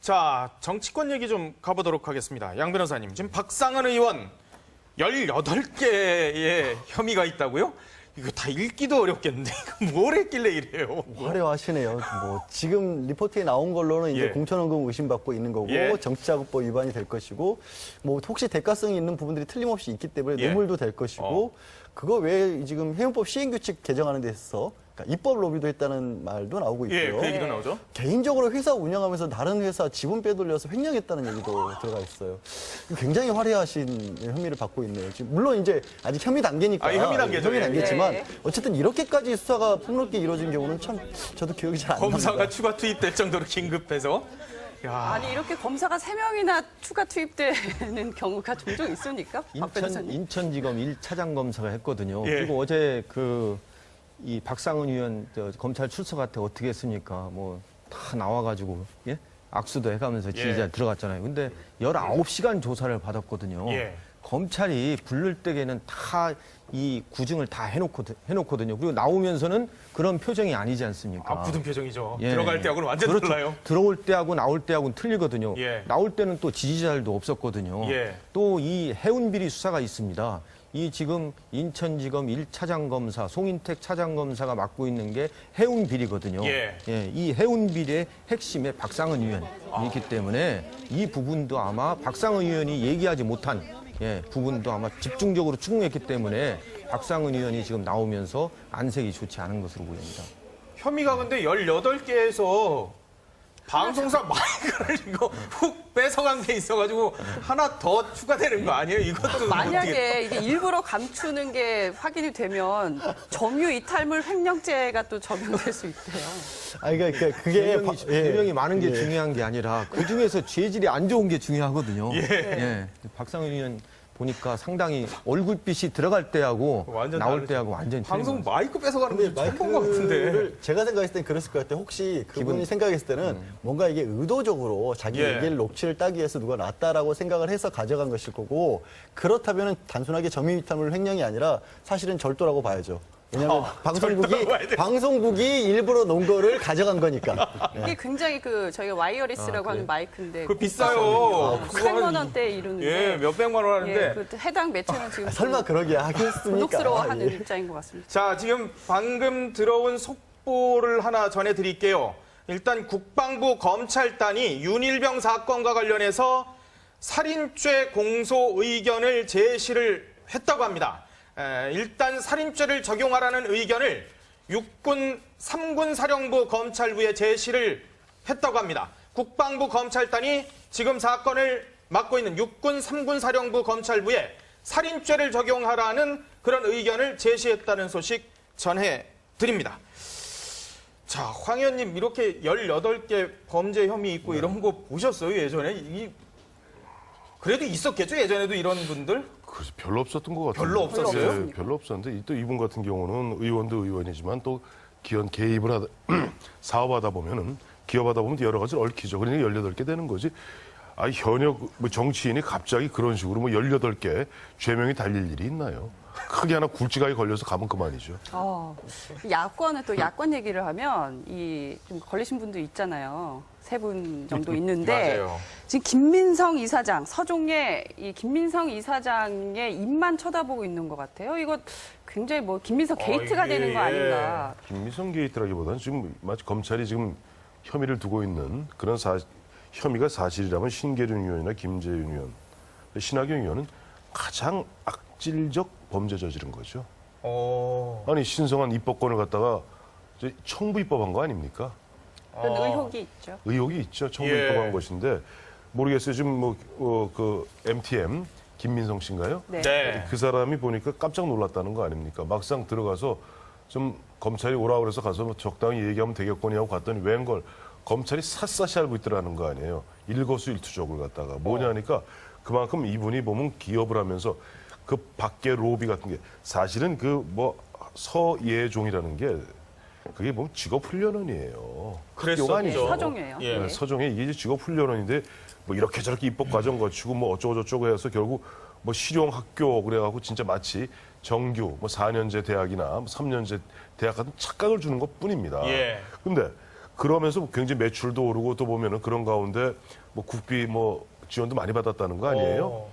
자, 정치권 얘기 좀 가보도록 하겠습니다. 양 변호사님, 지금 박상은 의원 18개의 혐의가 있다고요? 이거 다 읽기도 어렵겠는데 이거 뭘 했길래 이래요? 화려하시네요. 뭐 지금 리포트에 나온 걸로는 이제 예. 공천원금 의심받고 있는 거고 예. 정치자금법 위반이 될 것이고 뭐 혹시 대가성이 있는 부분들이 틀림없이 있기 때문에 예. 뇌물도 될 것이고 그거 외에 지금 해운법 시행규칙 개정하는 데 있어서 그러니까 입법 로비도 했다는 말도 나오고 예, 있고요. 그 얘기도 나오죠. 개인적으로 회사 운영하면서 다른 회사 지분 빼돌려서 횡령했다는 얘기도 들어가 있어요. 굉장히 화려하신 혐의를 받고 있네요. 지금 물론 이제 아직 혐의 단계니까 혐의 단계죠. 혐의 예. 단계지만 네. 어쨌든 이렇게까지 수사가 폭넓게 이루어진 경우는 참 저도 기억이 잘 안 납니다. 검사가 추가 투입될 정도로 긴급해서. 야, 아니 이렇게 검사가 3명이나 추가 투입되는 경우가 종종 있습니까? 박 변호사님. 인천지검 1차장 검사가 했거든요. 예. 그리고 어제 이 박상은 의원 검찰 출석 때 어떻게 했습니까? 뭐 다 나와가지고 예? 악수도 해가면서 지휘자 들어갔잖아요. 근데 19시간 조사를 받았거든요. 예. 검찰이 부를 때에는 다 이 구증을 다 해놓거든요. 그리고 나오면서는 그런 표정이 아니지 않습니까? 압구든 표정이죠. 예. 들어갈 때하고는 완전 그렇죠. 달라요. 들어올 때하고 나올 때하고는 틀리거든요. 예. 나올 때는 또 지지자들도 없었거든요. 예. 또 이 해운비리 수사가 있습니다. 이 지금 인천지검 1차장 검사 송인택 차장 검사가 맡고 있는 게 해운비리거든요. 예. 이 해운비리의 핵심에 박상은 의원이 있기 때문에 이 부분도 아마 박상은 의원이 얘기하지 못한 부분도 아마 집중적으로 추궁했기 때문에 박상은 의원이 지금 나오면서 안색이 좋지 않은 것으로 보입니다. 혐의가 근데 18개에서 방송사 마이크를 이거 훅 뺏어간 게 있어가지고 하나 더 추가되는 거 아니에요? 이것도 어떻게... 만약에 이게 일부러 감추는 게 확인이 되면 점유 이탈물 횡령죄가 또 적용될 수 있대요. 그러니까 그게 죄명이 많은 게 중요한 게 아니라 그 중에서 죄질이 안 좋은 게 중요하거든요. 박상은 의원 보니까 상당히 얼굴빛이 들어갈 때하고 완전 나올 다르죠. 때하고 완전히 방송 틀린 것 마이크 뺏어가는 거 처음 본 것 같은데. 마이크를 제가 생각했을 땐 그랬을 것 같아요. 혹시 그분이 생각했을 때는 뭔가 이게 의도적으로 자기 예. 얘기를 녹취를 따기 위해서 누가 놨다라고 생각을 해서 가져간 것일 거고 그렇다면 단순하게 점유이탈물 횡령이 아니라 사실은 절도라고 봐야죠. 왜냐하면 절도라고 봐야 돼. 방송국이 일부러 놓은 거를 가져간 거니까. 이게 굉장히 저희가 와이어리스라고 하는 마이크인데 그거 비싸요. 그거 8만 원대에 이르는데 예, 몇백만 원 하는데. 그 해당 매체는 지금 설마 그러게 하겠습니까? 곤혹스러워하는 예. 입장인 것 같습니다. 자, 지금 방금 들어온 속보를 하나 전해드릴게요. 일단 국방부 검찰단이 윤일병 사건과 관련해서 살인죄 공소 의견을 제시를 했다고 합니다. 일단 살인죄를 적용하라는 의견을 육군 3군 사령부 검찰부에 제시를 했다고 합니다. 국방부 검찰단이 지금 사건을 맡고 있는 육군 3군 사령부 검찰부에 살인죄를 적용하라는 그런 의견을 제시했다는 소식 전해드립니다. 자, 황 의원님 이렇게 18개 범죄 혐의 있고 이런 거 보셨어요, 예전에? 그래도 있었겠죠, 예전에도 이런 분들? 그래서 별로 없었던 것 같아요. 별로 없었어요? 네, 별로 없었는데 또 이분 같은 경우는 의원도 의원이지만 또 기업 개입을 하다 사업하다 보면은 기업하다 보면 여러 가지 얽히죠. 그러니까 18개 되는 거지. 현역 정치인이 갑자기 그런 식으로 18개 죄명이 달릴 일이 있나요? 크게 하나 굴지가에 걸려서 가면 그만이죠. 야권은 또 야권 얘기를 하면 좀 걸리신 분도 있잖아요. 3분 정도 있는데 맞아요. 지금 김민성 이사장, 서종의 이 김민성 이사장의 입만 쳐다보고 있는 것 같아요. 이거 굉장히 김민성 게이트가 이게, 되는 거 아닌가. 김미성 게이트라기보다는 지금 마치 검찰이 지금 혐의를 두고 있는 그런 혐의가 사실이라면 신계륜 의원이나 김재윤 의원, 신학용 의원은 가장 악질적 범죄 저지른 거죠. 아니 신성한 입법권을 갖다가 청부 입법한 거 아닙니까? 그런 의혹이 있죠. 의혹이 있죠. 청부 예. 입법한 것인데 모르겠어요. 지금 그 MTM 김민성 씨인가요? 네. 네. 그 사람이 보니까 깜짝 놀랐다는 거 아닙니까? 막상 들어가서 좀 검찰이 오라 그래서 가서 적당히 얘기하면 되겠거니 하고 갔더니 웬걸 검찰이 샅샅이 알고 있더라는 거 아니에요. 일거수일투족을 갖다가 뭐냐니까 그만큼 이분이 보면 기업을 하면서 그 밖에 로비 같은 게 사실은 서예종이라는 게 그게 뭐 직업훈련원이에요. 그랬었죠. 네, 서종이에요. 예. 네, 서종에 이게 직업훈련원인데 이렇게 저렇게 입법 과정 거치고 어쩌고 저쩌고 해서 결국 실용학교 그래갖고 진짜 마치 정규 4년제 대학이나 3년제 대학 같은 착각을 주는 것 뿐입니다. 예. 근데 그러면서 굉장히 매출도 오르고 또 보면은 그런 가운데 뭐 국비 뭐 지원도 많이 받았다는 거 아니에요?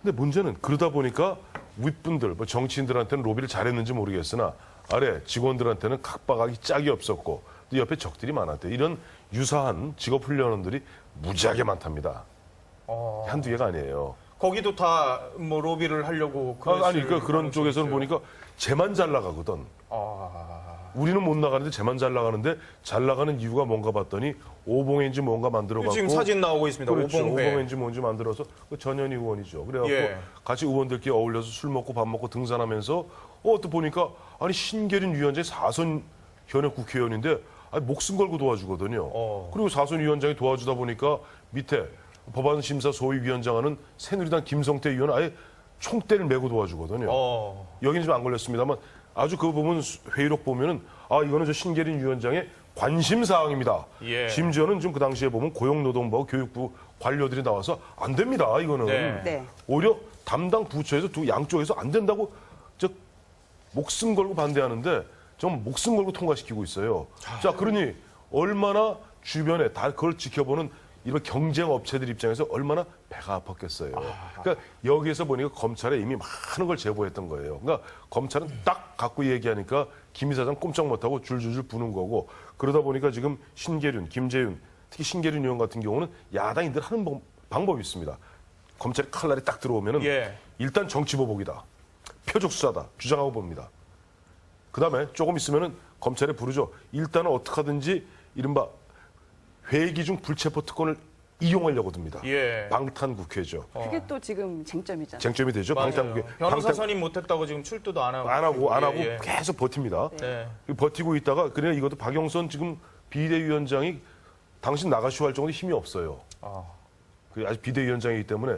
근데 문제는 그러다 보니까 윗분들, 뭐 정치인들한테는 로비를 잘했는지 모르겠으나 아래 직원들한테는 각박하기 짝이 없었고 또 옆에 적들이 많았대요. 이런 유사한 직업훈련원들이 무지하게 많답니다. 한두 개가 아니에요. 거기도 다 뭐 로비를 하려고 아니, 그러니까 그런 가능성이 쪽에서는 있어요. 보니까 쟤만 잘 나가거든. 우리는 못 나가는데 쟤만 잘 나가는데 잘 나가는 이유가 뭔가 봤더니 오봉인지 뭔가 만들어갖고 지금 사진 나오고 있습니다. 그렇죠. 오봉회. 오봉인지 뭔지 만들어서 그 전현희 의원이죠. 그래갖고 예. 같이 의원들끼리 어울려서 술 먹고 밥 먹고 등산하면서 또 보니까 아니 신계륜 위원장이 4선 현역 국회의원인데 아니 목숨 걸고 도와주거든요. 그리고 4선 위원장이 도와주다 보니까 밑에 법안심사 소위위원장하는 새누리당 김성태 의원은 아예 총대를 메고 도와주거든요. 여기는 좀 안 걸렸습니다만 아주 그 부분 회의록 보면은 이거는 저 신계린 위원장의 관심 사항입니다. 예. 심지어는 지금 그 당시에 보면 고용노동부와 교육부 관료들이 나와서 안 됩니다. 이거는 네. 네. 오히려 담당 부처에서 두 양쪽에서 안 된다고 저 목숨 걸고 반대하는데 좀 목숨 걸고 통과시키고 있어요. 자, 그러니 얼마나 주변에 다 그걸 지켜보는 이런 경쟁 업체들 입장에서 얼마나 배가 아팠겠어요. 그러니까 여기에서 보니까 검찰에 이미 많은 걸 제보했던 거예요. 그러니까 검찰은 딱 갖고 얘기하니까 김 이사장 꼼짝 못하고 줄줄줄 부는 거고 그러다 보니까 지금 신계륜, 김재윤, 특히 신계륜 의원 같은 경우는 야당이 늘 하는 방법이 있습니다. 검찰의 칼날이 딱 들어오면은 예. 일단 정치보복이다. 표적 수사다. 주장하고 봅니다. 그다음에 조금 있으면은 검찰에 부르죠. 일단은 어떻게 하든지 이른바 회기 중 불체포 특권을 이용하려고 듭니다. 예. 방탄국회죠. 그게 또 지금 쟁점이잖아요. 쟁점이 되죠. 맞아요. 방탄국회. 변호사 선임 못했다고 지금 출두도 안 하고. 안 하고 예, 예. 계속 버팁니다. 네. 버티고 있다가 그래 이것도 박영선 지금 비대위원장이 당신 나가시오 할 정도로 힘이 없어요. 그 아직 비대위원장이기 때문에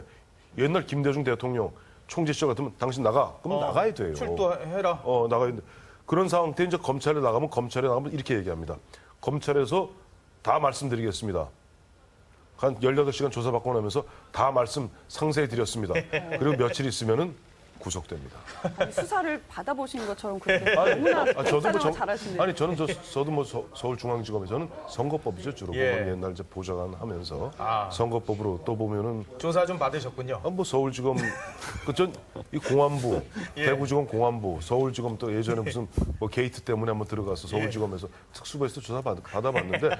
옛날 김대중 대통령 총재 시절 같으면 당신 나가. 그럼 나가야 돼요. 출두해라. 나가야 돼. 그런 상황 때 이제 검찰에 나가면 이렇게 얘기합니다. 검찰에서 다 말씀드리겠습니다. 한 18시간 조사받고 나면서 다 말씀 상세히 드렸습니다. 그리고 며칠 있으면은 구속됩니다. 수사를 받아보신 것처럼 그렇게 너무나 설명을 잘하시네요. 아니 저는 저도 뭐 서울중앙지검에서는 선거법이죠 주로 예. 보면 옛날 이제 보좌관 하면서 아. 선거법으로 또 보면은 조사 좀 받으셨군요. 뭐 서울지검 이 공안부 예. 대구지검 공안부 서울지검 또 예전에 무슨 뭐 게이트 때문에 한번 들어가서 서울지검에서 특수부에서 조사 받아봤는데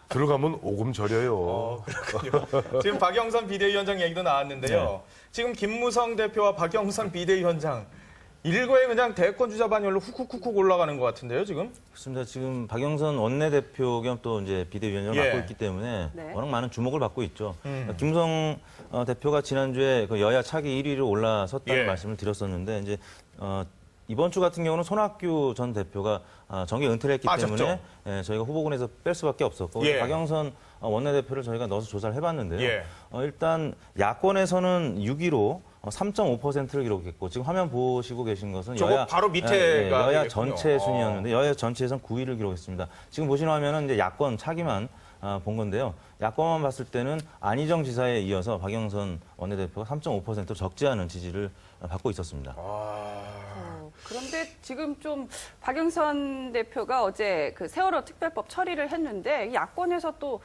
들어가면 오금 저려요. 그렇군요. 지금 박영선 비대위원장 얘기도 나왔는데요. 지금 김무성 대표와 박영선 비대위원장 일거에 그냥 대권 주자 반열로 훅훅훅 올라가는 것 같은데요, 지금? 그렇습니다. 지금 박영선 원내대표 겸 또 이제 비대위원장을 예. 맡고 있기 때문에 네. 워낙 많은 주목을 받고 있죠. 김무성 대표가 지난주에 그 여야 차기 1위로 올라섰다는 예. 말씀을 드렸었는데 이제 이번 주 같은 경우는 손학규 전 대표가 정계 은퇴를 했기 빠졌죠. 때문에 저희가 후보군에서 뺄 수밖에 없었고 예. 박영선 원내대표를 저희가 넣어서 조사를 해봤는데요. 예. 일단 야권에서는 6위로 3.5%를 기록했고 지금 화면 보시고 계신 것은 저거 바로 밑에가 여야 되겠군요. 전체 순위였는데 여야 전체에서는 9위를 기록했습니다. 지금 보시는 화면은 이제 야권 차기만 본 건데요. 야권만 봤을 때는 안희정 지사에 이어서 박영선 원내대표가 3.5% 적지 않은 지지를 받고 있었습니다. 그런데 지금 좀 박영선 대표가 어제 그 세월호 특별법 처리를 했는데 야권에서 또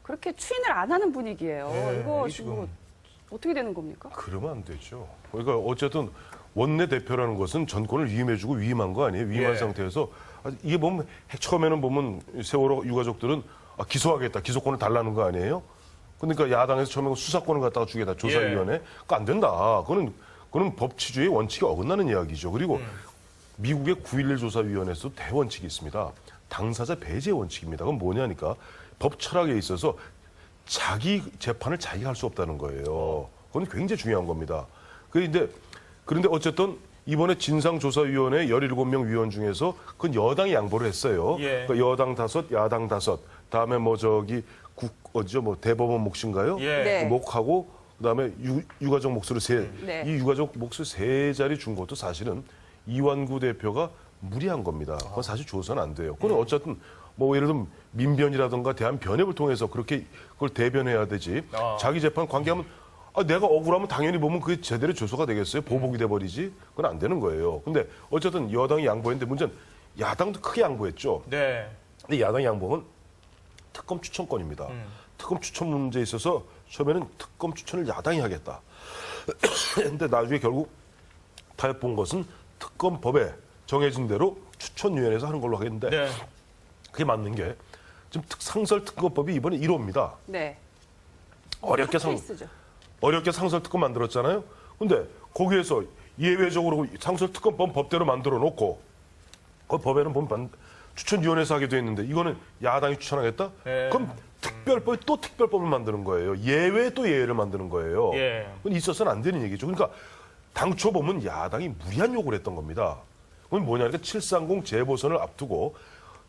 그렇게 추인을 안 하는 분위기예요. 이거 지금 어떻게 되는 겁니까? 그러면 안 되죠. 그러니까 어쨌든 원내대표라는 것은 전권을 위임해주고 위임한 거 아니에요. 위임한 예. 상태에서 이게 보면 처음에는 보면 세월호 유가족들은 기소하겠다. 기소권을 달라는 거 아니에요. 그러니까 야당에서 처음에 수사권을 갖다가 주겠다. 조사위원회. 그거 안 된다. 그거는 법치주의 원칙에 어긋나는 이야기죠. 그리고 미국의 9.11 조사위원회에서도 대원칙이 있습니다. 당사자 배제 원칙입니다. 그건 뭐냐니까 법 철학에 있어서 자기 재판을 자기가 할 수 없다는 거예요. 그건 굉장히 중요한 겁니다. 그런데 어쨌든 이번에 진상조사위원회 17명 위원 중에서 그건 여당이 양보를 했어요. 예. 그러니까 여당 5, 야당 5, 다음에 대법원 몫인가요? 예. 네. 몫하고 그다음에 유가족 몫으로 네. 이 유가족 몫을 3자리 준 것도 사실은 이완구 대표가 무리한 겁니다. 그건 사실 줘서는 안 돼요. 그건 어쨌든 뭐 예를 들면 민변이라든가 대한변협을 통해서 그렇게 그걸 대변해야 되지. 자기 재판 관계하면 내가 억울하면 당연히 보면 그게 제대로 조소가 되겠어요. 보복이 돼버리지. 그건 안 되는 거예요. 근데 어쨌든 여당이 양보했는데 문제는 야당도 크게 양보했죠. 네. 근데 야당 양봉은 특검 추천권입니다. 특검 추천 문제에 있어서 처음에는 특검 추천을 야당이 하겠다. 근데 나중에 결국 타협 본 것은 특검법에 정해진 대로 추천위원회에서 하는 걸로 하겠는데 네. 그게 맞는 게 지금 상설특검법이 이번에 1호입니다. 네. 어렵게 케이스죠. 상설특검 만들었잖아요. 근데 거기에서 예외적으로 상설특검법 법대로 만들어 놓고 그 법에는 보면 추천위원회에서 하게 돼 있는데 이거는 야당이 추천하겠다? 네. 그럼 특별법이 또 특별법을 만드는 거예요. 예외 또 예외를 만드는 거예요. 예. 그건 있어서는 안 되는 얘기죠. 그러니까 당초 보면 야당이 무리한 요구를 했던 겁니다. 그건 뭐냐니까 730 재보선을 앞두고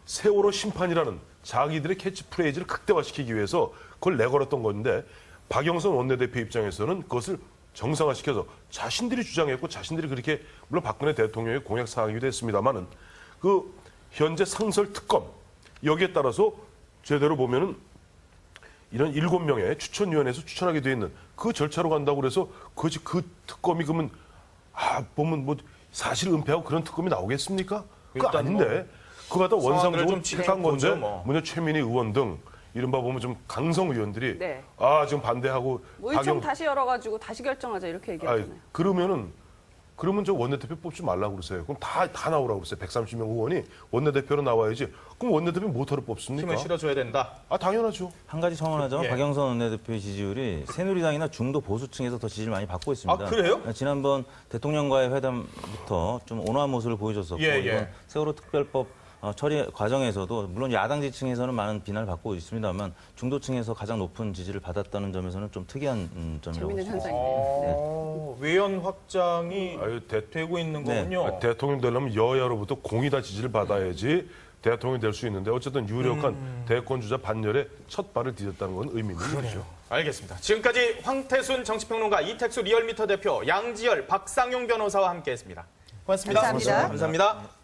세월호 심판이라는 자기들의 캐치프레이즈를 극대화시키기 위해서 그걸 내걸었던 건데 박영선 원내대표 입장에서는 그것을 정상화시켜서 자신들이 주장했고 자신들이 그렇게 물론 박근혜 대통령의 공약 사항이기도 했습니다만은 그 현재 상설 특검 여기에 따라서 제대로 보면은 이런 7명의 추천위원회에서 추천하게 돼 있는 그 절차로 간다고 그래서 그 특검이 그러면 보면 뭐 사실 은폐하고 그런 특검이 나오겠습니까? 그거 일단 아닌데 그거 갖다 상황을 원상적으로 좀 책한 건데 보죠, 뭐. 뭐냐 최민희 의원 등 이른바 보면 좀 강성 의원들이 네. 지금 반대하고 의총 다시 열어가지고 다시 결정하자 이렇게 얘기하잖아요. 그러면 저 원내대표 뽑지 말라고 그러세요. 그럼 다 나오라고 그러세요. 130명 의원이 원내대표로 나와야지. 그럼 원내대표 모터로 뽑습니까? 힘을 실어줘야 된다. 당연하죠. 한 가지 첨언하자면 예. 박영선 원내대표의 지지율이 새누리당이나 중도 보수층에서 더 지지를 많이 받고 있습니다. 아, 그래요? 지난번 대통령과의 회담부터 좀 온화한 모습을 보여줬었고 예, 예. 이번 세월호 특별법 처리 과정에서도 물론 야당 지층에서는 많은 비난을 받고 있습니다만 중도층에서 가장 높은 지지를 받았다는 점에서는 좀 특이한 점이라고 재밌는 봅니다. 현상이네요. 외연 확장이 대, 되고 있는 네. 거군요. 대통령 되려면 여야로부터 공이다 지지를 받아야지 대통령이 될 수 있는데 어쨌든 유력한 대권주자 반열에 첫 발을 디뎠다는 건 의미 있는 일이죠. 알겠습니다. 지금까지 황태순 정치평론가, 이택수 리얼미터 대표, 양지열, 박상용 변호사와 함께했습니다. 고맙습니다. 감사합니다. 감사합니다.